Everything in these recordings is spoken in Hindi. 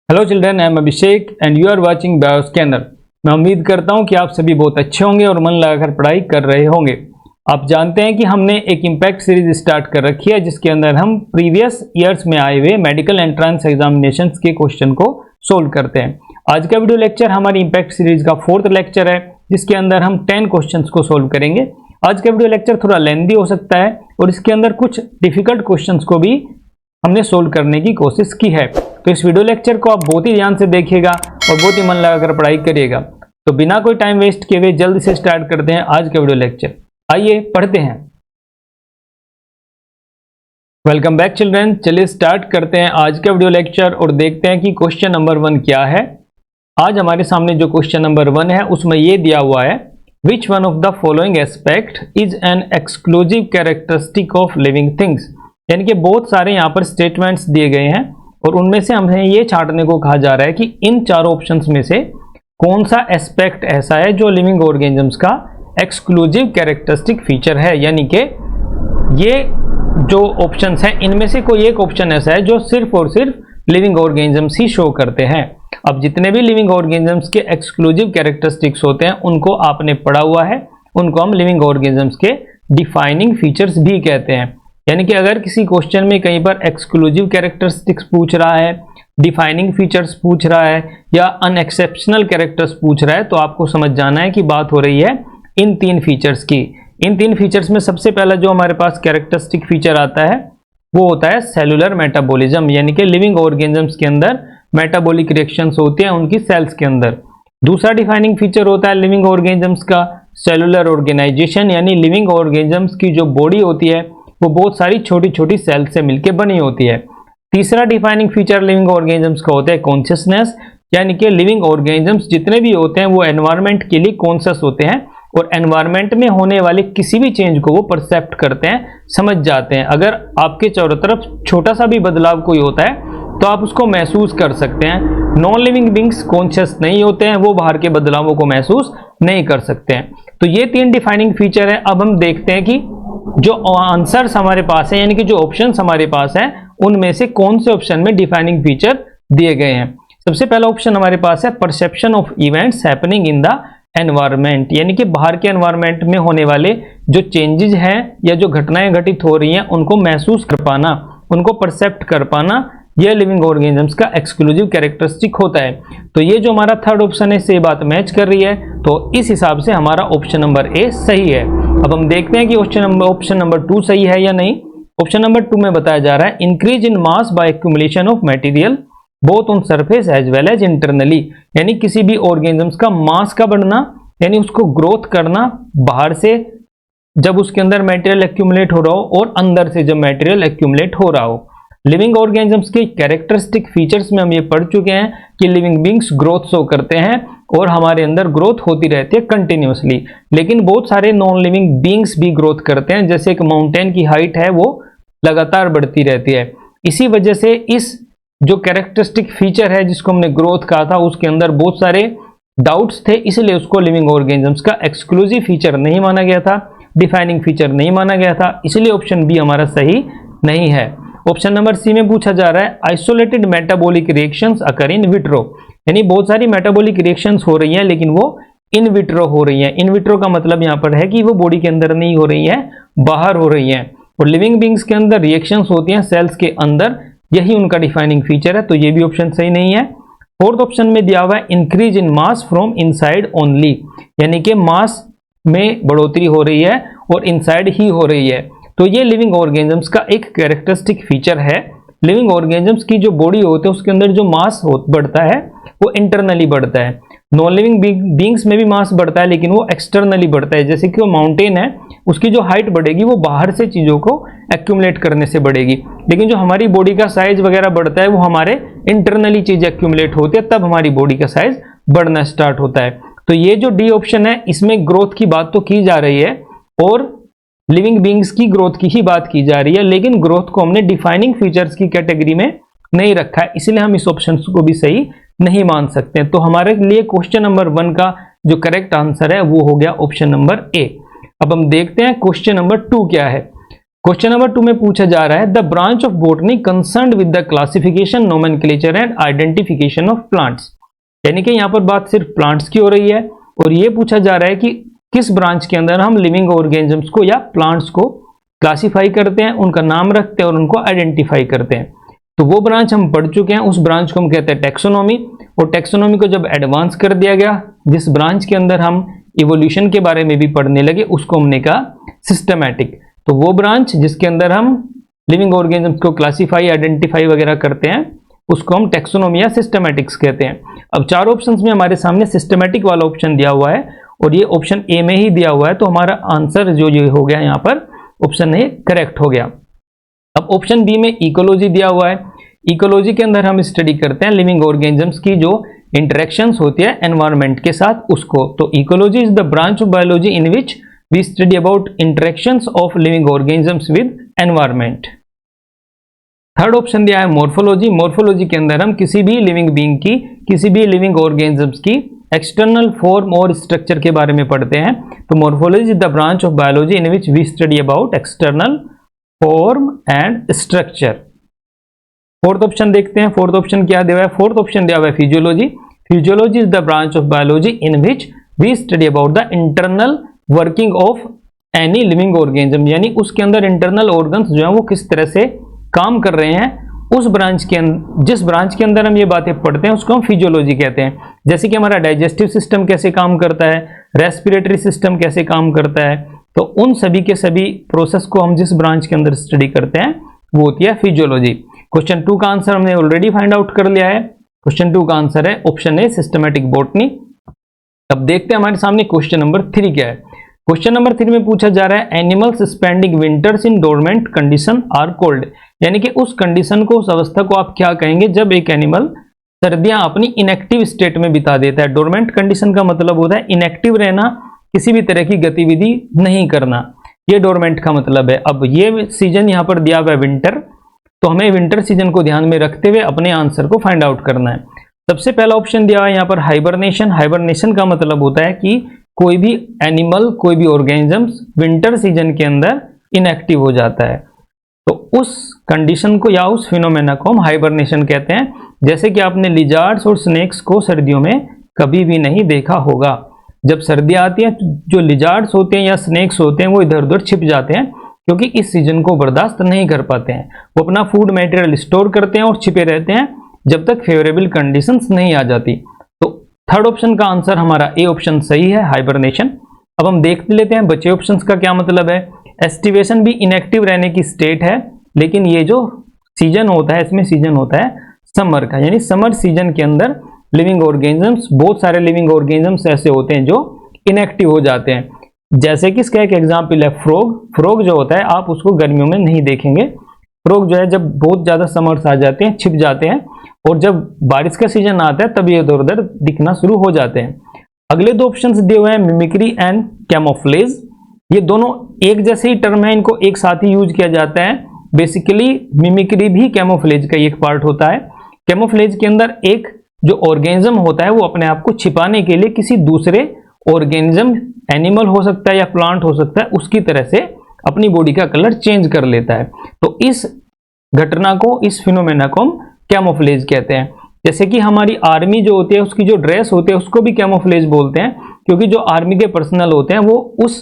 Hello children, I am Abhishek and you are watching Bioscanner. मैं उम्मीद करता हूं कि आप सभी बहुत अच्छे होंगे और मन लगाकर पढ़ाई कर रहे होंगे। आप जानते हैं कि हमने एक इम्पैक्ट सीरीज स्टार्ट कर रखी है जिसके अंदर हम प्रीवियस ईयर्स में आए हुए मेडिकल एंट्रेंस एग्जामिनेशंस के क्वेश्चन को सोल्व करते हैं। आज का वीडियो लेक्चर हमारी इम्पैक्ट सीरीज का 4th लेक्चर है जिसके अंदर हम 10 क्वेश्चंस को सोल्व करेंगे। आज का वीडियो लेक्चर थोड़ा लेंथी हो सकता है और इसके अंदर कुछ डिफिकल्ट क्वेश्चंस को भी हमने सोल्व करने की कोशिश की है। तो इस वीडियो लेक्चर को आप बहुत ही ध्यान से देखिएगा और बहुत ही मन लगाकर पढ़ाई करिएगा। तो बिना कोई टाइम वेस्ट किए हुए जल्दी से स्टार्ट करते हैं आज का वीडियो लेक्चर। आइए पढ़ते हैं। वेलकम बैक चिल्ड्रन, चलिए स्टार्ट करते हैं आज का वीडियो लेक्चर और देखते हैं कि क्वेश्चन नंबर 1 क्या है। आज हमारे सामने जो क्वेश्चन नंबर 1 है उसमें यह दिया हुआ है, which one of the following aspect is an exclusive characteristic of living things. यानी कि बहुत सारे यहाँ पर स्टेटमेंट्स दिए गए हैं और उनमें से हमें ये छांटने को कहा जा रहा है कि इन चारों ऑप्शंस में से कौन सा एस्पेक्ट ऐसा है जो लिविंग ऑर्गेनिजम्स का एक्सक्लूसिव कैरेक्टरिस्टिक फीचर है। यानी कि ये जो ऑप्शंस हैं इनमें से कोई एक ऑप्शन ऐसा है जो सिर्फ और सिर्फ लिविंग ऑर्गेनिजम्स ही शो करते हैं। अब जितने भी लिविंग ऑर्गेनिजम्स के एक्सक्लूसिव कैरेक्टरिस्टिक्स होते हैं उनको आपने पढ़ा हुआ है, उनको हम लिविंग ऑर्गेनिजम्स के डिफाइनिंग फीचर्स भी कहते हैं। यानी कि अगर किसी क्वेश्चन में कहीं पर एक्सक्लूसिव कैरेक्टरिस्टिक्स पूछ रहा है, डिफाइनिंग फीचर्स पूछ रहा है या अनएक्सेप्शनल कैरेक्टर्स पूछ रहा है तो आपको समझ जाना है कि बात हो रही है इन 3 फीचर्स की। इन 3 फीचर्स में सबसे पहला जो हमारे पास कैरेक्टरिस्टिक फीचर आता है वो होता है सेलुलर मेटाबॉलिज्म। यानी कि लिविंग ऑर्गेनिजम्स के अंदर मेटाबॉलिक रिएक्शंस होते हैं उनकी सेल्स के अंदर। दूसरा डिफाइनिंग फीचर होता है लिविंग ऑर्गेनिजम्स का सेलुलर ऑर्गेनाइजेशन। यानी लिविंग ऑर्गेनिजम्स की जो बॉडी होती है वो बहुत सारी छोटी छोटी सेल्स से मिलकर बनी होती है। तीसरा डिफाइनिंग फीचर लिविंग ऑर्गेनिजम्स का होता है कॉन्शियसनेस। यानी कि लिविंग ऑर्गेनिजम्स जितने भी होते हैं वो एनवायरनमेंट के लिए कॉन्शियस होते हैं और एनवायरनमेंट में होने वाले किसी भी चेंज को वो परसेप्ट करते हैं, समझ जाते हैं। अगर आपके चारों तरफ छोटा सा भी बदलाव कोई होता है तो आप उसको महसूस कर सकते हैं। नॉन लिविंग बींग्स कॉन्शियस नहीं होते हैं, वो बाहर के बदलावों को महसूस नहीं कर सकते हैं। तो ये 3 डिफाइनिंग फीचर है। अब हम देखते हैं कि जो आंसर्स हमारे पास है यानी कि जो ऑप्शंस हमारे पास हैं उनमें से कौन से ऑप्शन में डिफाइनिंग फीचर दिए गए हैं। सबसे पहला ऑप्शन हमारे पास है perception of events happening in the environment. यानी कि बाहर के एनवायरनमेंट में होने वाले जो चेंजेस हैं या जो घटनाएं घटित हो रही हैं उनको महसूस कर पाना, उनको परसेप्ट कर पाना, यह लिविंग ऑर्गेनिजम्स का एक्सक्लूसिव कैरेक्टरिस्टिक होता है। तो ये जो हमारा थर्ड ऑप्शन है इससे बात मैच कर रही है, तो इस हिसाब से हमारा ऑप्शन नंबर ए सही है। अब हम देखते हैं कि ऑप्शन नंबर 2 सही है या नहीं। ऑप्शन नंबर 2 में बताया जा रहा है increase in mass by accumulation of material both on surface as well as internally. यानी किसी भी ऑर्गेनिजम्स का मास का बढ़ना यानी उसको ग्रोथ करना, बाहर से जब उसके अंदर मटेरियल एक्यूमुलेट हो रहा हो और अंदर से जब मटेरियल एक्यूमुलेट हो रहा हो। लिविंग ऑर्गेनिजम्स के कैरेक्टरिस्टिक फीचर्स में हम ये पढ़ चुके हैं कि लिविंग बींग्स ग्रोथ शो करते हैं और हमारे अंदर ग्रोथ होती रहती है कंटिन्यूअसली। लेकिन बहुत सारे नॉन लिविंग बींग्स भी ग्रोथ करते हैं, जैसे एक माउंटेन की हाइट है वो लगातार बढ़ती रहती है। इसी वजह से इस जो कैरेक्टरिस्टिक फीचर है जिसको हमने ग्रोथ कहा था उसके अंदर बहुत सारे डाउट्स थे, इसलिए उसको लिविंग ऑर्गेनिजम्स का एक्सक्लूसिव फीचर नहीं माना गया था, डिफाइनिंग फीचर नहीं माना गया था, इसलिए ऑप्शन बी हमारा सही नहीं है। ऑप्शन नंबर सी में पूछा जा रहा है isolated metabolic reactions occur in vitro. यानी बहुत सारी मेटाबॉलिक रिएक्शंस हो रही हैं लेकिन वो इन विट्रो हो रही हैं। इन विट्रो का मतलब यहाँ पर है कि वो बॉडी के अंदर नहीं हो रही हैं, बाहर हो रही हैं। और लिविंग बींग्स के अंदर रिएक्शंस होती हैं सेल्स के अंदर, यही उनका डिफाइनिंग फीचर है, तो ये भी ऑप्शन सही नहीं है। फोर्थ ऑप्शन में दिया हुआ है increase in mass from inside only. यानी कि मास में बढ़ोतरी हो रही है और इनसाइड ही हो रही है, तो ये लिविंग ऑर्गेनिजम्स का एक कैरेक्टरिस्टिक फीचर है। लिविंग ऑर्गेनिजम्स की जो बॉडी होती है उसके अंदर जो मास बढ़ता है वो इंटरनली बढ़ता है। नॉन लिविंग बींग्स में भी मास बढ़ता है लेकिन वो एक्सटर्नली बढ़ता है। जैसे कि वो माउंटेन है उसकी जो हाइट बढ़ेगी वो बाहर से चीज़ों को एक्यूमुलेट करने से बढ़ेगी, लेकिन जो हमारी बॉडी का साइज वगैरह बढ़ता है वो हमारे इंटरनली चीज़ एक्यूमुलेट होती है, तब हमारी बॉडी का साइज बढ़ना स्टार्ट होता है। तो ये जो डी ऑप्शन है इसमें ग्रोथ की बात तो की जा रही है और लिविंग बींग्स की ग्रोथ की ही बात की जा रही है, लेकिन ग्रोथ को हमने डिफाइनिंग फीचर्स की कैटेगरी में नहीं रखा है, इसलिए हम इस ऑप्शन को भी सही नहीं मान सकते। तो हमारे लिए क्वेश्चन नंबर 1 का जो करेक्ट आंसर है वो हो गया ऑप्शन नंबर ए। अब हम देखते हैं क्वेश्चन नंबर 2 क्या है। क्वेश्चन नंबर 2 में पूछा जा रहा है the branch of botany concerned with the classification, nomenclature and identification of plants. यानी कि यहाँ पर बात सिर्फ प्लांट्स की हो रही है और ये पूछा जा रहा है कि किस ब्रांच के अंदर हम लिविंग ऑर्गेनिजम्स को या प्लांट्स को क्लासिफाई करते हैं, उनका नाम रखते हैं और उनको आइडेंटिफाई करते हैं। तो वो ब्रांच हम पढ़ चुके हैं, उस ब्रांच को हम कहते हैं टेक्सोनॉमी। और टेक्सोनॉमी को जब एडवांस कर दिया गया, जिस ब्रांच के अंदर हम इवोल्यूशन के बारे में भी पढ़ने लगे, उसको हमने कहा सिस्टमैटिक। तो वो ब्रांच जिसके अंदर हम लिविंग ऑर्गेनिजम्स को क्लासिफाई, आइडेंटिफाई वगैरह करते हैं, उसको हम टेक्सोनॉमी या सिस्टमैटिक्स कहते हैं। अब 4 ऑप्शंस में हमारे सामने सिस्टमैटिक वाला ऑप्शन दिया हुआ है और ये ऑप्शन ए में ही दिया हुआ है, तो हमारा आंसर जो ये हो गया यहाँ पर ऑप्शन ए करेक्ट हो गया। अब ऑप्शन बी में इकोलॉजी दिया हुआ है। इकोलॉजी के अंदर हम स्टडी करते हैं लिविंग ऑर्गेनिजम्स की जो इंटरेक्शंस होती है एनवायरनमेंट के साथ, उसको। तो ecology is the branch of biology in which we study about interactions of living organisms with environment. Third option दिया है मॉर्फोलॉजी। मॉर्फोलॉजी के अंदर हम किसी भी लिविंग बीइंग की, किसी भी लिविंग ऑर्गेनिजम्स की एक्सटर्नल फॉर्म और स्ट्रक्चर के बारे में पढ़ते हैं। तो morphology is the branch of biology in which we study about external form and structure. Fourth option देखते हैं, फोर्थ ऑप्शन क्या दिया हुआ है। फोर्थ ऑप्शन दिया हुआ है physiology. Physiology is the branch of biology in which we study about the internal working of any living organism, यानी उसके अंदर इंटरनल ऑर्गन्स जो है वो किस तरह से काम कर रहे हैं, उस ब्रांच के जिस ब्रांच के अंदर हम ये बातें पढ़ते हैं उसको हम फिजियोलॉजी कहते हैं। जैसे कि हमारा डाइजेस्टिव सिस्टम कैसे काम करता है, रेस्पिरेटरी सिस्टम कैसे काम करता है, तो उन सभी के सभी प्रोसेस को हम जिस ब्रांच के अंदर स्टडी करते हैं वो होती है फिजियोलॉजी। क्वेश्चन 2 का आंसर हमने ऑलरेडी फाइंड आउट कर लिया है। क्वेश्चन 2 का आंसर है ऑप्शन ए सिस्टमैटिक बॉटनी। अब देखते हैं हमारे सामने क्वेश्चन नंबर 3 क्या है। क्वेश्चन नंबर 3 में पूछा जा रहा है animals spending winters in dormant condition are cold, यानी कि उस कंडीशन को, उस अवस्था को आप क्या कहेंगे जब एक एनिमल सर्दियां अपनी इनएक्टिव स्टेट में बिता देता है। डोरमेंट कंडीशन का मतलब होता है इनएक्टिव रहना, किसी भी तरह की गतिविधि नहीं करना, ये डोरमेंट का मतलब है। अब ये सीजन यहाँ पर दिया हुआ है विंटर, तो हमें विंटर सीजन को ध्यान में रखते हुए अपने आंसर को फाइंड आउट करना है। सबसे पहला ऑप्शन दिया हुआ है यहाँ पर हाइबरनेशन। हाइबरनेशन का मतलब होता है कि कोई भी एनिमल, कोई भी ऑर्गेनिजम्स विंटर सीजन के अंदर इनएक्टिव हो जाता है, तो उस कंडीशन को या उस फिनोमेना को हम हाइबरनेशन कहते हैं। जैसे कि आपने लिजार्ड्स और स्नेक्स को सर्दियों में कभी भी नहीं देखा होगा। जब सर्दियां आती हैं जो लिजार्ड्स होते हैं या स्नेक्स होते हैं वो इधर उधर छिप जाते हैं, क्योंकि इस सीजन को बर्दाश्त नहीं कर पाते हैं। वो अपना फूड मटेरियल स्टोर करते हैं और छिपे रहते हैं जब तक फेवरेबल कंडीशंस नहीं आ जाती। तो थर्ड ऑप्शन का आंसर हमारा ए ऑप्शन सही है, हाइबरनेशन। अब हम देख लेते हैं बचे ऑप्शंस का क्या मतलब है। एस्टिवेशन भी इनएक्टिव रहने की स्टेट है, लेकिन ये जो सीजन होता है इसमें सीजन होता है समर का, यानी समर सीजन के अंदर लिविंग ऑर्गेनिजम्स, बहुत सारे लिविंग ऑर्गेनिजम्स ऐसे होते हैं जो इनएक्टिव हो जाते हैं। जैसे कि इसका एक एग्जांपल है फ्रॉग। फ्रॉग जो होता है आप उसको गर्मियों में नहीं देखेंगे। फ्रॉग जो है जब बहुत ज़्यादा समर्स आ जाते हैं छिप जाते हैं, और जब बारिश का सीजन आता है तब ये इधर उधर दिखना शुरू हो जाते हैं। अगले 2 ऑप्शंस दिए हुए हैं मिमिक्री एंड कैमोफ्लेज। ये दोनों एक जैसे ही टर्म है, इनको एक साथ ही यूज किया जाता है। बेसिकली मिमिक्री भी कैमोफ्लेज का एक पार्ट होता है। कैमोफ्लेज के अंदर एक जो ऑर्गेनिज्म होता है वो अपने आप को छिपाने के लिए किसी दूसरे ऑर्गेनिज्म, एनिमल हो सकता है या प्लांट हो सकता है, उसकी तरह से अपनी बॉडी का कलर चेंज कर लेता है। तो इस घटना को, इस फिनोमेना को हम कैमोफ्लेज कहते हैं। जैसे कि हमारी आर्मी जो होती है उसकी जो ड्रेस होती है उसको भी कैमोफ्लेज बोलते हैं, क्योंकि जो आर्मी के पर्सनल होते हैं वो उस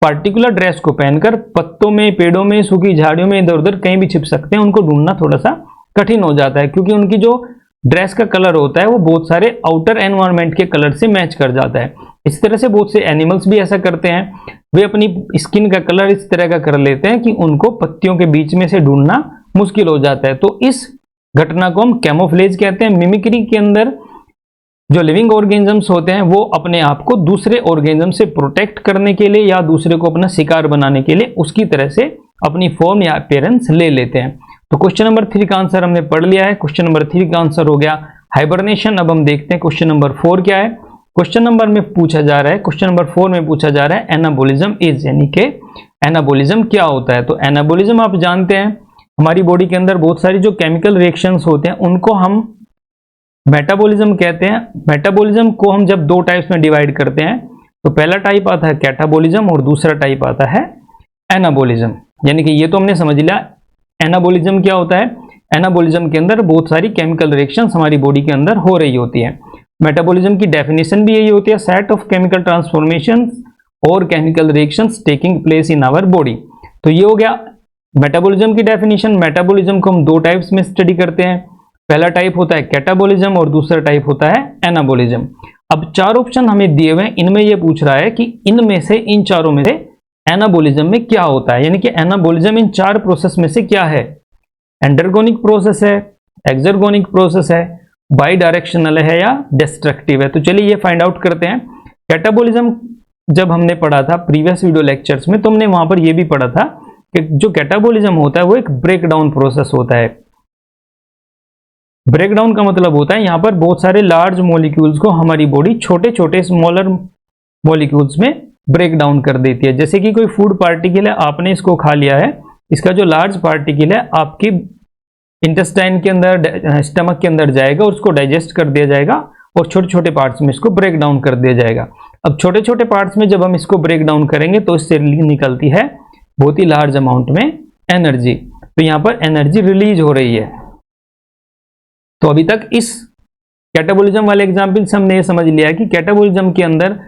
पार्टिकुलर ड्रेस को पहनकर पत्तों में, पेड़ों में, सूखी झाड़ियों में इधर उधर कहीं भी छिप सकते हैं। उनको ढूंढना थोड़ा सा कठिन हो जाता है, क्योंकि उनकी जो ड्रेस का कलर होता है वो बहुत सारे आउटर एनवायरनमेंट के कलर से मैच कर जाता है। इस तरह से बहुत से एनिमल्स भी ऐसा करते हैं, वे अपनी स्किन का कलर इस तरह का कर लेते हैं कि उनको पत्तियों के बीच में से ढूंढना मुश्किल हो जाता है। तो इस घटना को हम कैमोफ्लेज कहते हैं। मिमिक्री के अंदर जो लिविंग ऑर्गेनिजम्स होते हैं वो अपने आप को दूसरे ऑर्गेनिज्म से प्रोटेक्ट करने के लिए या दूसरे को अपना शिकार बनाने के लिए उसकी तरह से अपनी फॉर्म या अपीयरेंस ले लेते हैं। तो क्वेश्चन नंबर 3 का आंसर हमने पढ़ लिया है। क्वेश्चन नंबर 3 का आंसर हो गया हाइबरनेशन। अब हम देखते हैं क्वेश्चन नंबर 4 क्या है। क्वेश्चन नंबर में पूछा जा रहा है, क्वेश्चन नंबर 4 में पूछा जा रहा है एनाबोलिज्म इज, यानी कि एनाबोलिज्म क्या होता है। तो एनाबोलिज्म आप जानते हैं हमारी बॉडी के अंदर बहुत सारी जो केमिकल रिएक्शंस होते हैं उनको हम मेटाबॉलिज्म कहते हैं। मेटाबॉलिज्म को हम जब 2 टाइप्स में डिवाइड करते हैं, तो पहला टाइप आता है कैटाबॉलिज्म और दूसरा टाइप आता है एनाबॉलिज्म। यानी कि ये तो हमने समझ लिया एनाबॉलिज्म क्या होता है। एनाबॉलिज्म के अंदर बहुत सारी केमिकल रिएक्शंस हमारी बॉडी के अंदर हो रही होती है। मेटाबॉलिज्म की डेफिनेशन भी यही होती है, सेट ऑफ केमिकल ट्रांसफॉर्मेशंस और chemical reactions taking place in our body. तो ये हो गया मेटाबॉलिज्म की डेफिनेशन। मेटाबॉलिज्म को हम दो टाइप्स में स्टडी करते हैं, पहला टाइप होता है कैटाबॉलिज्म और दूसरा टाइप होता है एनाबॉलिज्म। अब चार ऑप्शन हमें दिए हुए हैं, इनमें ये पूछ रहा है कि इनमें से, इन चारों में से एनाबॉलिज्म में क्या होता है, यानी कि एनाबॉलिज्म इन चार प्रोसेस में से क्या है। एंडरगोनिक प्रोसेस है, एक्सर्गोनिक प्रोसेस है, बाई डायरेक्शनल है या डिस्ट्रक्टिव है। तो चलिए ये फाइंड आउट करते हैं। कैटाबॉलिज्म जब हमने पढ़ा था प्रीवियस वीडियो लेक्चर्स में, तो हमने वहां पर यह भी पढ़ा था कि जो कैटाबॉलिज्म होता है वो एक ब्रेकडाउन प्रोसेस होता है। ब्रेकडाउन का मतलब होता है यहां पर बहुत सारे लार्ज मॉलिक्यूल्स को हमारी बॉडी छोटे छोटे स्मॉलर मॉलिक्यूल्स में ब्रेक डाउन कर देती है। जैसे कि कोई फूड पार्टिकल है, आपने इसको खा लिया है, इसका जो लार्ज पार्टिकल है आपकी इंटेस्टाइन के अंदर, स्टमक के अंदर जाएगा और उसको डाइजेस्ट कर दिया जाएगा और छोटे छोटे पार्ट्स में इसको ब्रेक डाउन कर दिया जाएगा। अब छोटे छोटे पार्ट्स में जब हम इसको ब्रेक डाउन करेंगे तो इससे निकलती है बहुत ही लार्ज अमाउंट में एनर्जी। तो यहां पर एनर्जी रिलीज हो रही है। तो अभी तक इस कैटाबॉलिज्म वाले एग्जाम्पल से हमने ये समझ लिया कि कैटाबॉलिज्म के अंदर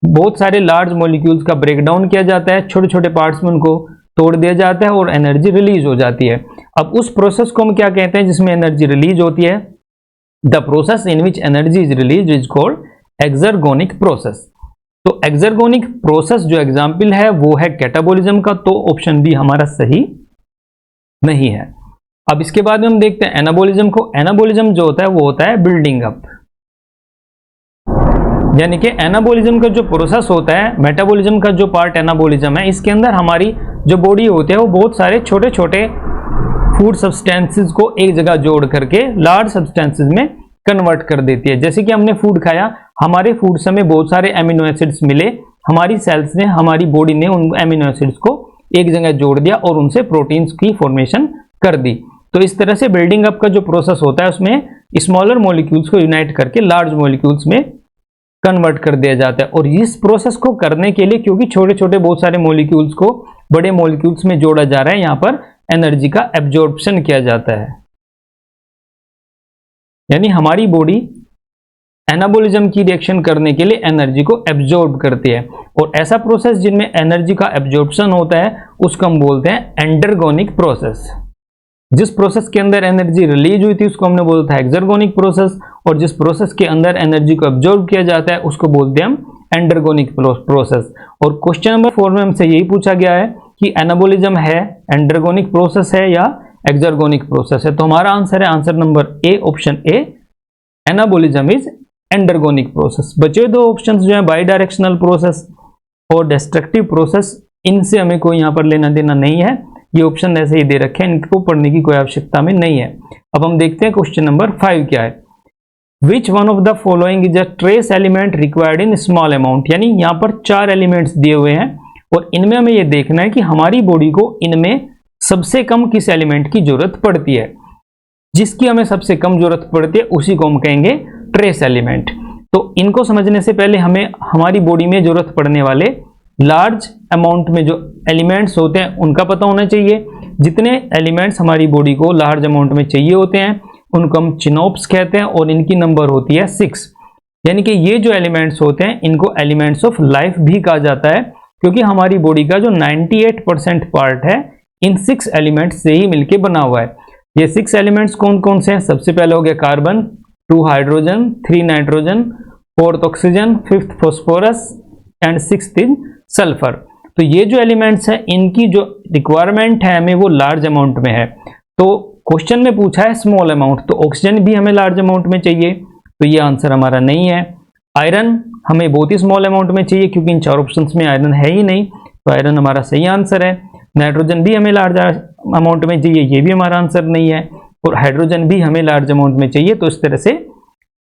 बहुत सारे लार्ज मॉलिक्यूल्स का ब्रेकडाउन किया जाता है, छोटे छोटे पार्ट्स में उनको तोड़ दिया जाता है और एनर्जी रिलीज हो जाती है। अब उस प्रोसेस को हम क्या कहते हैं जिसमें एनर्जी रिलीज होती है? The process in which energy is release is called exergonic process. तो एक्सर्गोनिक प्रोसेस जो एग्जाम्पल है वो है कैटाबॉलिज्म का, तो ऑप्शन बी हमारा सही नहीं है। अब इसके बाद में हम देखते हैं एनाबॉलिज्म को। एनाबॉलिज्म जो होता है वो होता है बिल्डिंग अप, यानी कि एनाबॉलिज्म का जो प्रोसेस होता है, मेटाबॉलिज्म का जो पार्ट एनाबॉलिज्म है, इसके अंदर हमारी जो बॉडी होती है वो बहुत सारे छोटे छोटे फूड सब्सटेंसेस को एक जगह जोड़ करके लार्ज सब्सटेंसेस में कन्वर्ट कर देती है। जैसे कि हमने फूड खाया, हमारे फूड से हमें बहुत सारे एमिनो एसिड्स मिले, हमारी सेल्स ने, हमारी बॉडी ने उन एमिनो एसिड्स को एक जगह जोड़ दिया और उनसे प्रोटीन्स की फॉर्मेशन कर दी। तो इस तरह से बिल्डिंग अप का जो प्रोसेस होता है उसमें स्मॉलर मॉलिक्यूल्स को यूनाइट करके लार्ज मॉलिक्यूल्स में कन्वर्ट कर दिया जाता है। और इस प्रोसेस को करने के लिए, क्योंकि छोटे छोटे बहुत सारे मॉलिक्यूल्स को बड़े मॉलिक्यूल्स में जोड़ा जा रहा है, यहां पर एनर्जी का एब्जॉर्प्शन किया जाता है। यानी हमारी बॉडी एनाबॉलिज्म की रिएक्शन करने के लिए एनर्जी को एब्जॉर्ब करती है। और ऐसा प्रोसेस जिनमें एनर्जी का एब्जॉर्प्शन होता है उसको हम बोलते हैं एंडरगोनिक प्रोसेस। जिस प्रोसेस के अंदर एनर्जी रिलीज हुई थी उसको हमने बोला था एक्सर्गोनिक प्रोसेस, और जिस प्रोसेस के अंदर एनर्जी को एब्जॉर्ब किया जाता है उसको बोलते हैं हम एंडरगोनिक प्रोसेस। और क्वेश्चन नंबर 4 में हमसे यही पूछा गया है कि एनाबॉलिज्म है एंडरगोनिक प्रोसेस है या एक्सर्गोनिक प्रोसेस है। तो हमारा आंसर है answer number A, option A, anabolism is endergonic process. बचे दो ऑप्शंस जो है बाई डायरेक्शनल प्रोसेस और डिस्ट्रक्टिव प्रोसेस, इनसे हमें कोई यहाँ पर लेना देना नहीं है, ये ऑप्शन ऐसे ही दे रखे हैं, इनको पढ़ने की कोई आवश्यकता में नहीं है। अब हम देखते हैं क्वेश्चन नंबर 5 क्या है। Which one of the following is a trace element required in small amount. यानी यहाँ पर 4 एलिमेंट्स दिए हुए हैं और इनमें हमें ये देखना है कि हमारी बॉडी को इनमें सबसे कम किस एलिमेंट की जरूरत पड़ती है। जिसकी हमें सबसे कम जरूरत पड़ती है उसी को हम कहेंगे ट्रेस एलिमेंट। तो इनको समझने से पहले हमें हमारी बॉडी में जरूरत पड़ने वाले लार्ज अमाउंट में जो एलिमेंट्स होते हैं उनका पता होना चाहिए। जितने एलिमेंट्स हमारी बॉडी को लार्ज अमाउंट में चाहिए होते हैं उनको हम चिनोप्स कहते हैं और इनकी नंबर होती है 6। यानी कि ये जो एलिमेंट्स होते हैं इनको एलिमेंट्स ऑफ लाइफ भी कहा जाता है, क्योंकि हमारी बॉडी का जो 98% पार्ट है इन 6 एलिमेंट्स से ही मिलकर बना हुआ है। ये 6 एलिमेंट्स कौन कौन से हैं? सबसे पहले हो गया carbon, 2 hydrogen, 3 nitrogen, 4th oxygen, 5th phosphorus and 6th is sulphur. तो ये जो एलिमेंट्स हैं इनकी जो रिक्वायरमेंट है हमें वो लार्ज अमाउंट में है। तो क्वेश्चन में पूछा है स्मॉल अमाउंट, तो ऑक्सीजन भी हमें लार्ज अमाउंट में चाहिए, तो ये आंसर हमारा नहीं है। आयरन हमें बहुत ही स्मॉल अमाउंट में चाहिए क्योंकि इन 4 ऑप्शंस में आयरन है ही नहीं, तो आयरन हमारा सही आंसर है। नाइट्रोजन भी हमें लार्ज अमाउंट में चाहिए, ये भी हमारा आंसर नहीं है। और हाइड्रोजन भी हमें लार्ज अमाउंट में चाहिए, तो इस तरह से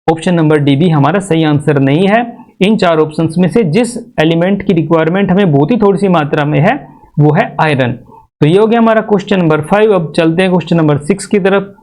ऑप्शन नंबर डी भी हमारा सही आंसर नहीं है। इन 4 ऑप्शंस में से जिस एलिमेंट की रिक्वायरमेंट हमें बहुत ही थोड़ी सी मात्रा में है वो है आयरन। तो ये हो गया हमारा क्वेश्चन नंबर 5। अब चलते हैं क्वेश्चन नंबर 6 की तरफ।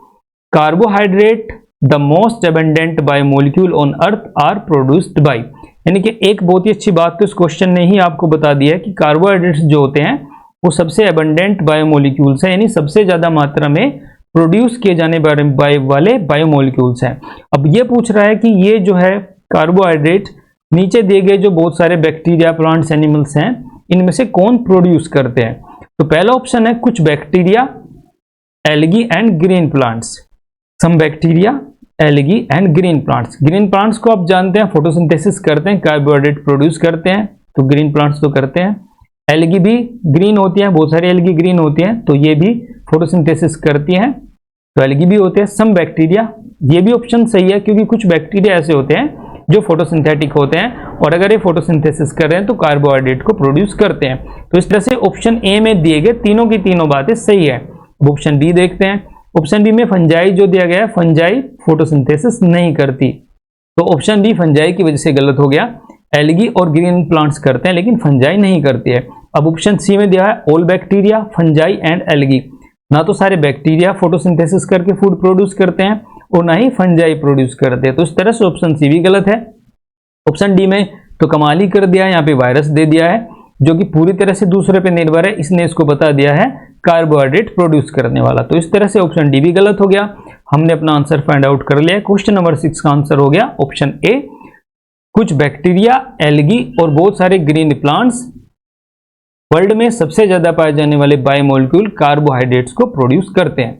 Carbohydrate the most abundant biomolecule on earth are produced by. यानी कि एक बहुत ही अच्छी बात तो इस क्वेश्चन ने ही आपको बता दिया है कि कार्बोहाइड्रेट्स जो होते हैं वो सबसे एबंडेंट बायोमोलिक्यूल्स है, यानी सबसे ज्यादा मात्रा में प्रोड्यूस किए जाने वाले बायोमोलिक्यूल्स हैं। अब ये पूछ रहा है कि ये जो है कार्बोहाइड्रेट नीचे दिए गए जो बहुत सारे बैक्टीरिया, प्लांट्स, एनिमल्स हैं, इनमें से कौन प्रोड्यूस करते हैं? तो पहला ऑप्शन है कुछ bacteria, algae and green plants. Some bacteria, algae and green plants. Green plants को आप जानते हैं फोटोसिंथेसिस करते हैं, कार्बोहाइड्रेट प्रोड्यूस करते हैं, तो ग्रीन प्लांट्स तो करते हैं। एल्गी भी ग्रीन होती है, बहुत सारी एल्गी ग्रीन होती हैं, तो ये भी फोटोसिंथेसिस करती हैं, तो एल्गी भी होते हैं। सम बैक्टीरिया, ये भी ऑप्शन सही है क्योंकि कुछ बैक्टीरिया ऐसे होते हैं जो फोटोसिंथेटिक होते हैं और अगर ये फोटोसिंथेसिस कर रहे हैं तो कार्बोहाइड्रेट को प्रोड्यूस करते हैं। तो इस तरह से ऑप्शन ए में दिए गए तीनों की तीनों बातें सही है। अब ऑप्शन बी देखते हैं। ऑप्शन बी में फंजाई जो दिया गया है, फंजाई फोटोसिंथेसिस नहीं करती, तो ऑप्शन बी फंजाई की वजह से गलत हो गया। एल्गी और ग्रीन प्लांट्स करते हैं लेकिन फंजाई नहीं करती है। अब ऑप्शन सी में दिया है all bacteria, fungi and algae. ना तो सारे बैक्टीरिया फोटोसिंथेसिस करके फूड प्रोड्यूस करते हैं और ना ही फंजाई प्रोड्यूस करते हैं, तो इस तरह से ऑप्शन सी भी गलत है। ऑप्शन डी में तो कमाल ही कर दिया है, यहाँ पे वायरस दे दिया है जो कि पूरी तरह से दूसरे पे निर्भर है, इसने इसको बता दिया है कार्बोहाइड्रेट प्रोड्यूस करने वाला, तो इस तरह से ऑप्शन डी भी गलत हो गया। हमने अपना आंसर फाइंड आउट कर लिया। क्वेश्चन नंबर 6 का आंसर हो गया ऑप्शन ए, कुछ बैक्टीरिया, एल्गी और बहुत सारे ग्रीन प्लांट्स वर्ल्ड में सबसे ज्यादा पाए जाने वाले बायोमोलिक्यूल कार्बोहाइड्रेट्स को प्रोड्यूस करते हैं।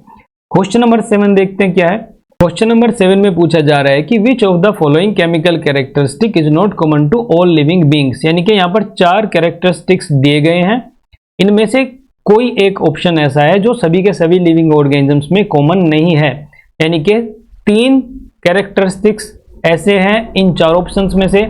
क्वेश्चन नंबर 7 देखते हैं क्या है। क्वेश्चन नंबर 7 में पूछा जा रहा है कि which of the following chemical characteristic is not common to all living beings, यानी कि यहाँ पर 4 कैरेक्टरिस्टिक्स दिए गए हैं, इनमें से कोई एक ऑप्शन ऐसा है जो सभी के सभी लिविंग ऑर्गेनिजम्स में कॉमन नहीं है, यानी कि 3 कैरेक्टरिस्टिक्स ऐसे हैं इन 4 ऑप्शंस में से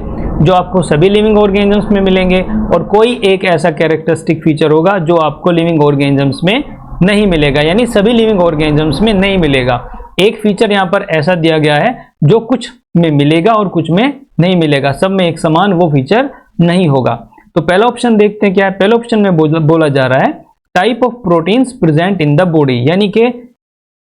जो आपको सभी लिविंग ऑर्गेनिजम्स में मिलेंगे और कोई एक ऐसा कैरेक्टरिस्टिक फीचर होगा जो आपको लिविंग ऑर्गेनिजम्स में नहीं मिलेगा, यानी सभी लिविंग ऑर्गेनिजम्स में नहीं मिलेगा। एक फीचर यहाँ पर ऐसा दिया गया है जो कुछ में मिलेगा और कुछ में नहीं मिलेगा, सब में एक समान वो फीचर नहीं होगा। तो पहला ऑप्शन देखते हैं क्या है। पहला ऑप्शन में बोला जा रहा है type of proteins present in the body, यानी कि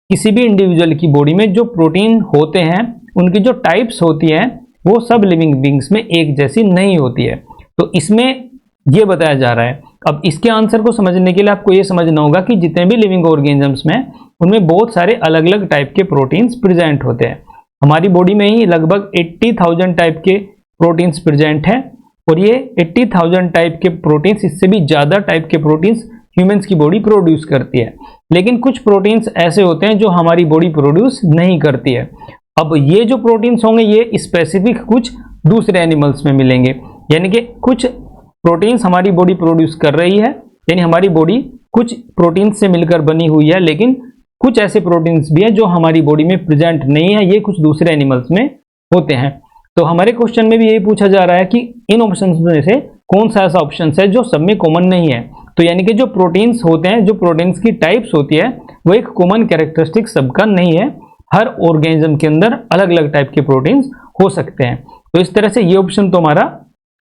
किसी भी इंडिविजुअल की बॉडी में जो प्रोटीन होते हैं उनकी जो टाइप्स होती हैं वो सब लिविंग बींग्स में एक जैसी नहीं होती है, तो इसमें ये बताया जा रहा है। अब इसके आंसर को समझने के लिए आपको ये समझना होगा कि जितने भी लिविंग ऑर्गेनिजम्स में उनमें बहुत सारे अलग अलग टाइप के प्रोटीन्स प्रेजेंट होते हैं। हमारी बॉडी में ही लगभग 80,000 टाइप के प्रोटीन्स प्रेजेंट हैं और ये 80,000 टाइप के प्रोटीन्स, इससे भी ज़्यादा टाइप के प्रोटीन्स ह्यूमंस की बॉडी प्रोड्यूस करती है, लेकिन कुछ प्रोटीन्स ऐसे होते हैं जो हमारी बॉडी प्रोड्यूस नहीं करती है। अब ये जो प्रोटीन्स होंगे ये स्पेसिफिक कुछ दूसरे एनिमल्स में मिलेंगे, यानी कि कुछ प्रोटीन्स हमारी बॉडी प्रोड्यूस कर रही है, यानी हमारी बॉडी कुछ प्रोटीन्स से मिलकर बनी हुई है, लेकिन कुछ ऐसे प्रोटीन्स भी हैं जो हमारी बॉडी में प्रेजेंट नहीं है, ये कुछ दूसरे एनिमल्स में होते हैं। तो हमारे क्वेश्चन में भी यही पूछा जा रहा है कि इन ऑप्शंस में से कौन सा ऐसा ऑप्शन है जो सब में कॉमन नहीं है। तो यानी कि जो प्रोटीन्स होते हैं, जो प्रोटीन्स की टाइप्स होती है वो एक कॉमन कैरेक्टरिस्टिक सबका नहीं है, हर ऑर्गेनिज्म के अंदर अलग अलग टाइप के प्रोटीन्स हो सकते हैं। तो इस तरह से ये ऑप्शन तो हमारा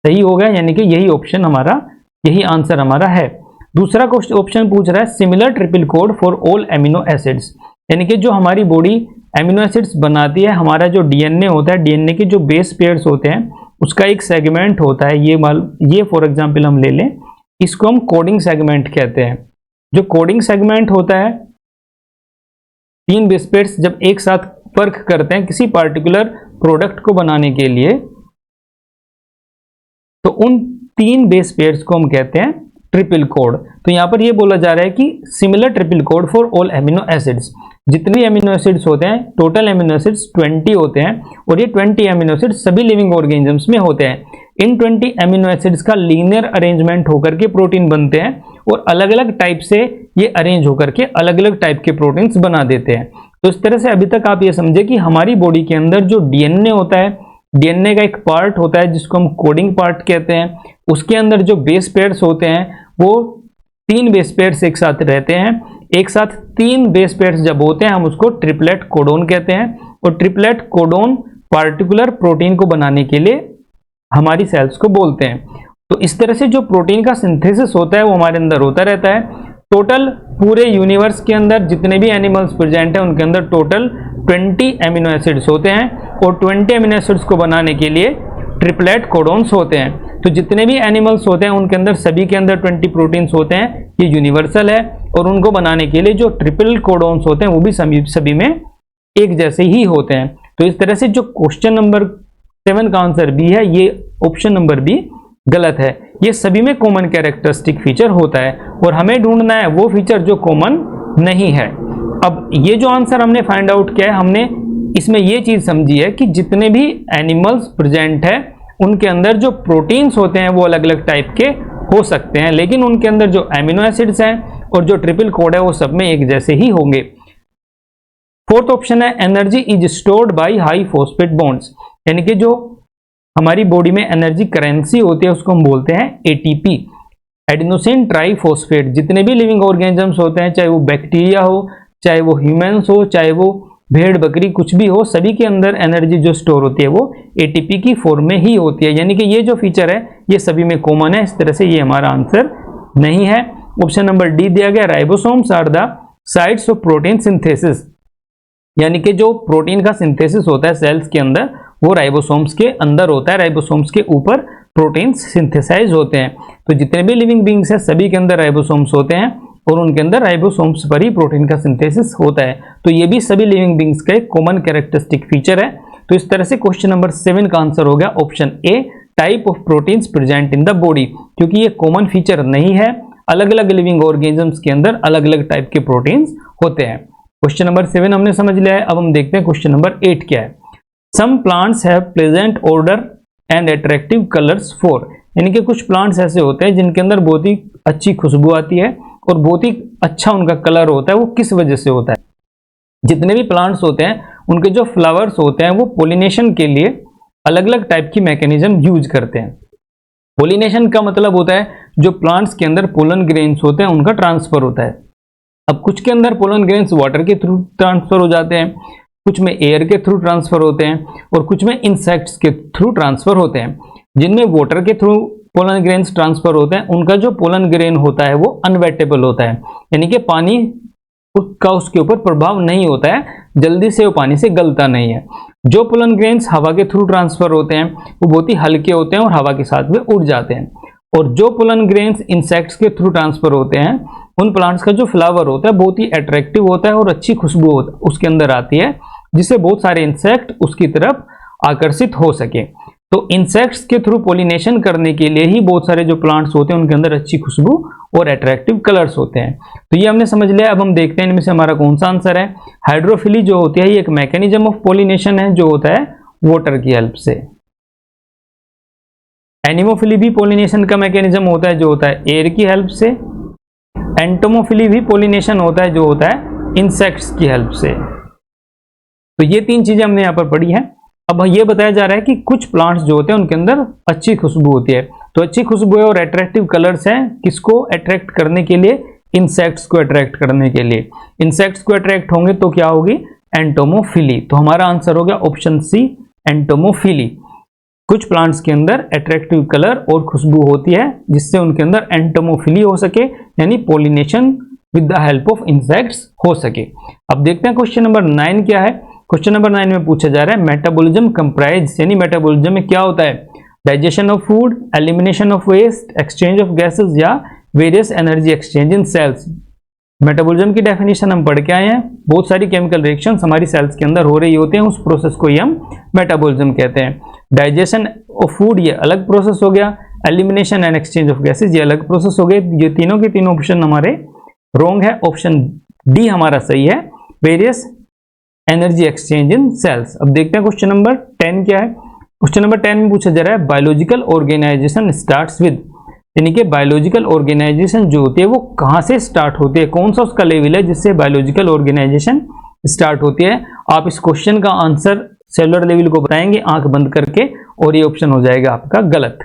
सही हो गया, यानी कि यही ऑप्शन हमारा, यही आंसर हमारा है। दूसरा क्वेश्चन ऑप्शन पूछ रहा है similar triple code for all amino acids, यानी कि जो हमारी बॉडी एमिनो एसिड्स बनाती है, हमारा जो डीएनए होता है, डीएनए के जो बेस पेयर्स होते हैं उसका एक सेगमेंट होता है, ये फॉर एग्जांपल हम ले लें, इसको हम कोडिंग सेगमेंट कहते हैं। जो कोडिंग सेगमेंट होता है, 3 बेस पेयर्स जब एक साथ वर्क करते हैं किसी पार्टिकुलर प्रोडक्ट को बनाने के लिए, तो उन 3 बेस पेयर्स को हम कहते हैं ट्रिपल कोड। तो यहां पर ये बोला जा रहा है कि similar triple code for all amino acids, जितने एमिनो एसिड्स होते हैं, टोटल एमिनो एसिड्स 20 होते हैं और ये 20 एमिनो एसिड्स सभी लिविंग ऑर्गेनिजम्स में होते हैं। इन 20 एमिनो एसिड्स का लीनियर अरेंजमेंट होकर के प्रोटीन बनते हैं और अलग अलग टाइप से ये अरेंज होकर के अलग अलग टाइप के प्रोटीन्स बना देते हैं। तो इस तरह से अभी तक आप ये समझे कि हमारी बॉडी के अंदर जो डीएनए होता है, डीएनए का एक पार्ट होता है जिसको हम कोडिंग पार्ट कहते हैं, उसके अंदर जो बेस पेयर्स होते हैं वो 3 बेस पेयर्स एक साथ रहते हैं। एक साथ 3 बेस पेयर्स जब होते हैं हम उसको ट्रिपलेट कोडोन कहते हैं, और ट्रिपलेट कोडोन पार्टिकुलर प्रोटीन को बनाने के लिए हमारी सेल्स को बोलते हैं। तो इस तरह से जो प्रोटीन का सिंथेसिस होता है वो हमारे अंदर होता रहता है। टोटल पूरे यूनिवर्स के अंदर जितने भी एनिमल्स प्रेजेंट हैं उनके अंदर टोटल 20 एमिनो एसिड्स होते हैं और 20 एमिनो एसिड्स को बनाने के लिए ट्रिपलेट कोडोन्स होते हैं। तो जितने भी एनिमल्स होते हैं उनके अंदर सभी के अंदर 20 प्रोटीन्स होते हैं, ये यूनिवर्सल है और उनको बनाने के लिए जो ट्रिपल कोडॉन्स होते हैं वो भी सभी में एक जैसे ही होते हैं। तो इस तरह से जो क्वेश्चन नंबर 7 का आंसर बी है, ये ऑप्शन नंबर बी गलत है। ये सभी में कॉमन कैरेक्टरिस्टिक फीचर होता है और हमें ढूंढना है वो फीचर जो कॉमन नहीं है। अब ये जो आंसर हमने फाइंड आउट किया है, हमने इसमें ये चीज समझी है कि जितने भी एनिमल्स प्रेजेंट है उनके अंदर जो प्रोटीन्स होते हैं वो अलग अलग टाइप के हो सकते हैं, लेकिन उनके अंदर जो एमिनो एसिड्स हैं और जो ट्रिपल कोड है वो सब में एक जैसे ही होंगे। फोर्थ ऑप्शन है energy is stored by high phosphate bonds, यानी कि जो हमारी बॉडी में एनर्जी करेंसी होती है उसको हम बोलते हैं एटीपी, एडिनोसिन ट्राइफॉस्फेट। जितने भी लिविंग ऑर्गेनिजम्स होते हैं, चाहे वो बैक्टीरिया हो, चाहे वो ह्यूमंस हो, चाहे वो भेड़ बकरी कुछ भी हो, सभी के अंदर एनर्जी जो स्टोर होती है वो एटीपी की फॉर्म में ही होती है। यानी कि ये जो फीचर है ये सभी में कॉमन है। इस तरह से ये हमारा आंसर नहीं है। ऑप्शन नंबर डी दिया गया, ribosomes are the sites of protein synthesis, यानी कि जो प्रोटीन का सिंथेसिस होता है सेल्स के अंदर वो राइबोसोम्स के अंदर होता है, राइबोसोम्स के ऊपर प्रोटीन सिंथेसाइज होते हैं। तो जितने भी लिविंग बींग्स हैं सभी के अंदर राइबोसोम्स होते हैं और उनके अंदर राइबोसोम्स पर ही प्रोटीन का सिंथेसिस होता है। तो ये भी सभी लिविंग बींग्स का एक कॉमन कैरेक्टरिस्टिक फीचर है। तो इस तरह से क्वेश्चन नंबर 7 का आंसर हो गया option A, type of proteins present in the body, क्योंकि ये कॉमन फीचर नहीं है। अलग अलग लिविंग ऑर्गेनिजम्स के अंदर अलग अलग टाइप के प्रोटीन्स होते हैं। क्वेश्चन नंबर 7 हमने समझ लिया है। अब हम देखते हैं क्वेश्चन नंबर 8 क्या है। Some plants have pleasant odour and attractive colours for, यानी कि कुछ प्लांट्स ऐसे होते हैं जिनके अंदर बहुत ही अच्छी खुशबू आती है और बहुत ही अच्छा उनका कलर होता है। वो किस वजह से होता है? जितने भी प्लांट्स होते हैं उनके जो फ्लावर्स होते हैं वो पोलिनेशन के लिए अलग अलग टाइप की मैकेनिज्म यूज करते हैं। पोलिनेशन का मतलब होता है जो प्लांट्स के अंदर पोलन ग्रेन्स होते हैं उनका ट्रांसफर होता है। अब कुछ के अंदर पोलन ग्रेन्स वाटर के थ्रू ट्रांसफर हो जाते हैं, कुछ में एयर के थ्रू ट्रांसफर होते हैं और कुछ में इंसेक्ट्स के थ्रू ट्रांसफर होते हैं। जिनमें वाटर के थ्रू पोलन ग्रेन्स ट्रांसफर होते हैं उनका जो पोलन ग्रेन होता है वो अनवेटेबल होता है, यानी कि पानी का उसके ऊपर प्रभाव नहीं होता है, जल्दी से वो पानी से गलता नहीं है। जो पोलन ग्रेन्स हवा के थ्रू ट्रांसफर होते हैं वो बहुत ही हल्के होते हैं और हवा के साथ में उड़ जाते हैं। और जो पोलन ग्रेन्स इंसेक्ट्स के थ्रू ट्रांसफर होते हैं उन प्लांट्स का जो फ्लावर होता है बहुत ही अट्रैक्टिव होता है और अच्छी खुशबू उसके अंदर आती है, जिससे बहुत सारे इंसेक्ट उसकी तरफ आकर्षित हो सके। तो इंसेक्ट्स के थ्रू पोलिनेशन करने के लिए ही बहुत सारे जो प्लांट्स होते हैं उनके अंदर अच्छी खुशबू और अट्रैक्टिव कलर्स होते हैं। तो ये हमने समझ लिया। अब हम देखते हैं इनमें से हमारा कौन सा आंसर है। हाइड्रोफिली जो होती है ये एक मैकेनिज्म ऑफ पोलिनेशन है जो होता है वाटर की हेल्प से। एनिमोफिली भी पोलिनेशन का मैकेनिज्म होता है जो होता है एयर की हेल्प से। एंटोमोफिली भी पोलिनेशन होता है जो होता है इंसेक्ट्स की हेल्प से। तो ये तीन चीजें हमने यहाँ पर पढ़ी है। अब ये बताया जा रहा है कि कुछ प्लांट्स जो होते हैं उनके अंदर अच्छी खुशबू होती है। तो अच्छी खुशबू है और अट्रैक्टिव कलर्स हैं किसको अट्रैक्ट करने के लिए? इंसेक्ट्स को अट्रैक्ट करने के लिए। इंसेक्ट्स को अट्रैक्ट होंगे तो क्या होगी? एंटोमोफिली। तो हमारा आंसर हो गया ऑप्शन सी, एंटोमोफिली। कुछ प्लांट्स के अंदर अट्रैक्टिव कलर और खुशबू होती है जिससे उनके अंदर एंटोमोफिली हो सके, यानी pollination with the help of insects हो सके। अब देखते हैं क्वेश्चन नंबर 9 क्या है। क्वेश्चन नंबर 9 में पूछा जा रहा है मेटाबॉलिज्म कंप्राइज, यानी मेटाबॉलिज्म में क्या होता है? Digestion of food, elimination of waste, exchange of gases या various energy exchange in cells. Metabolism की डेफिनेशन हम पढ़ के आए हैं। बहुत सारी केमिकल रिएक्शंस हमारी सेल्स के अंदर हो रही होते हैं, उस प्रोसेस को ही हम मेटाबॉलिज्म कहते हैं। डाइजेशन ऑफ फूड ये अलग प्रोसेस हो गया, elimination and exchange of gases ये अलग प्रोसेस हो गए। ये तीनों के तीनों ऑप्शन हमारे रॉन्ग है। ऑप्शन डी हमारा सही है, various energy exchange in cells. अब देखते हैं क्वेश्चन नंबर 10 क्या है। क्वेश्चन नंबर 10 में पूछा जा रहा है बायोलॉजिकल ऑर्गेनाइजेशन स्टार्ट्स विद, यानी कि बायोलॉजिकल ऑर्गेनाइजेशन जो होती है वो कहां से स्टार्ट होती है, कौन सा उसका लेवल है जिससे बायोलॉजिकल ऑर्गेनाइजेशन स्टार्ट होती है। आप इस क्वेश्चन का आंसर सेलुलर लेवल को बताएंगे आंख बंद करके और ये ऑप्शन हो जाएगा आपका गलत,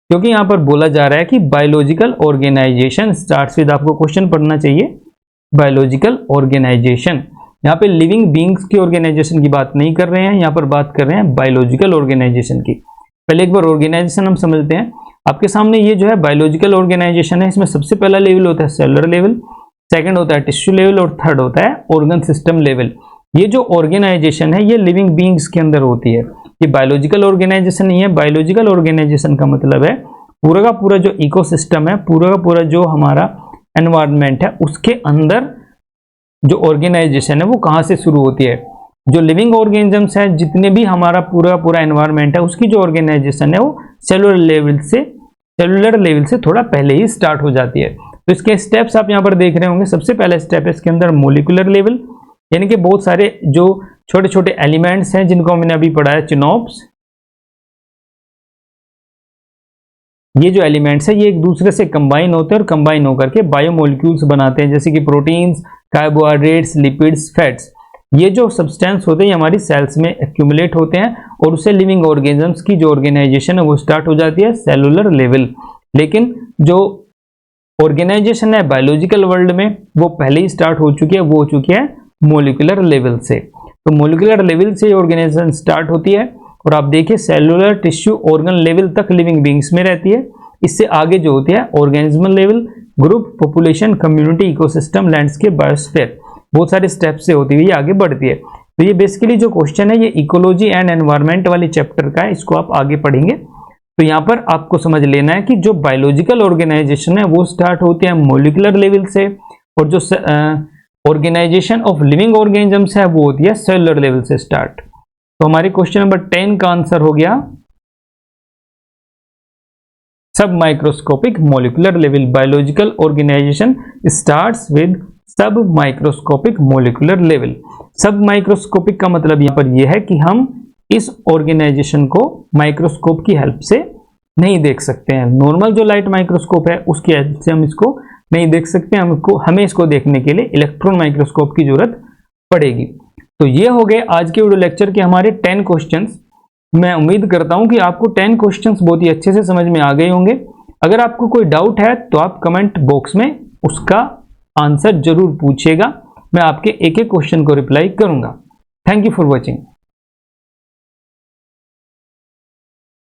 क्योंकि यहां पर बोला जा रहा है कि बायोलॉजिकल ऑर्गेनाइजेशन स्टार्ट्स विद। आपको क्वेश्चन पढ़ना चाहिए बायोलॉजिकल ऑर्गेनाइजेशन। यहाँ पे लिविंग बींग्स की ऑर्गेनाइजेशन की बात नहीं कर रहे हैं, यहाँ पर बात कर रहे हैं बायोलॉजिकल ऑर्गेनाइजेशन की। पहले एक बार ऑर्गेनाइजेशन हम समझते हैं। आपके सामने ये जो है बायोलॉजिकल ऑर्गेनाइजेशन है, इसमें सबसे पहला लेवल होता है सेलुलर लेवल, सेकंड होता है टिश्यू लेवल और थर्ड होता है ऑर्गन सिस्टम लेवल। ये जो ऑर्गेनाइजेशन है ये लिविंग बींग्स के अंदर होती है, ये बायोलॉजिकल ऑर्गेनाइजेशन नहीं है। बायोलॉजिकल ऑर्गेनाइजेशन का मतलब है पूरा का पूरा जो इकोसिस्टम है, पूरा का पूरा जो हमारा एनवायरनमेंट है उसके अंदर जो ऑर्गेनाइजेशन है वो कहाँ से शुरू होती है। जो लिविंग ऑर्गेनिजम्स है, जितने भी हमारा पूरा एनवायरनमेंट है, उसकी जो ऑर्गेनाइजेशन है वो सेलुलर लेवल से थोड़ा पहले ही स्टार्ट हो जाती है। तो इसके स्टेप्स आप यहाँ पर देख रहे होंगे। सबसे पहला स्टेप है इसके अंदर मोलिकुलर लेवल, यानी कि बहुत सारे जो छोटे छोटे एलिमेंट्स हैं जिनको मैंने अभी पढ़ा है चिनोप्स, ये जो एलिमेंट्स है ये एक दूसरे से कंबाइन होते हैं और कंबाइन होकर के बायोमोलिक्यूल्स बनाते हैं, जैसे कि प्रोटीन्स, कार्बोहाइड्रेट्स, लिपिड्स, फैट्स। ये जो सब्सटेंस होते हैं ये हमारी सेल्स में एक्यूमुलेट होते हैं और उससे लिविंग ऑर्गेनिजम्स की जो ऑर्गेनाइजेशन है वो स्टार्ट हो जाती है सेलुलर लेवल। लेकिन जो ऑर्गेनाइजेशन है बायोलॉजिकल वर्ल्ड में वो पहले ही स्टार्ट हो चुकी है, वो हो चुकी है मोलिकुलर लेवल से। तो मोलिकुलर लेवल से ऑर्गेनाइजेशन स्टार्ट होती है और आप देखिए सेलुलर टिश्यू ऑर्गन लेवल तक लिविंग बींग्स में रहती है। इससे आगे जो होती है organismal level, group, population, community, ecosystem, landscape, biosphere, बहुत सारे स्टेप से होती हुई आगे बढ़ती है। तो ये बेसिकली जो क्वेश्चन है ये इकोलॉजी एंड एनवायरनमेंट वाली चैप्टर का है, इसको आप आगे पढ़ेंगे। तो यहाँ पर आपको समझ लेना है कि जो बायोलॉजिकल ऑर्गेनाइजेशन है वो स्टार्ट होती है मोलिकुलर लेवल से और जो ऑर्गेनाइजेशन ऑफ लिविंग ऑर्गेनिजम्स है वो होती है सेलुलर लेवल से स्टार्ट। तो हमारे क्वेश्चन नंबर 10 का आंसर हो गया submicroscopic molecular level. Biological organisation starts with submicroscopic molecular level. Submicroscopic का मतलब यहाँ पर यह है कि हम इस ऑर्गेनाइजेशन को माइक्रोस्कोप की हेल्प से नहीं देख सकते हैं। नॉर्मल जो लाइट माइक्रोस्कोप है उसकी हेल्प से हम इसको नहीं देख सकते, हमें इसको देखने के लिए इलेक्ट्रॉन माइक्रोस्कोप की जरूरत पड़ेगी। तो ये हो गए आज के वीडियो लेक्चर के हमारे 10 क्वेश्चंस। मैं उम्मीद करता हूं कि आपको 10 क्वेश्चंस बहुत ही अच्छे से समझ में आ गए होंगे। अगर आपको कोई डाउट है तो आप कमेंट बॉक्स में उसका आंसर जरूर पूछिएगा, मैं आपके एक एक क्वेश्चन को रिप्लाई करूंगा। Thank you for watching.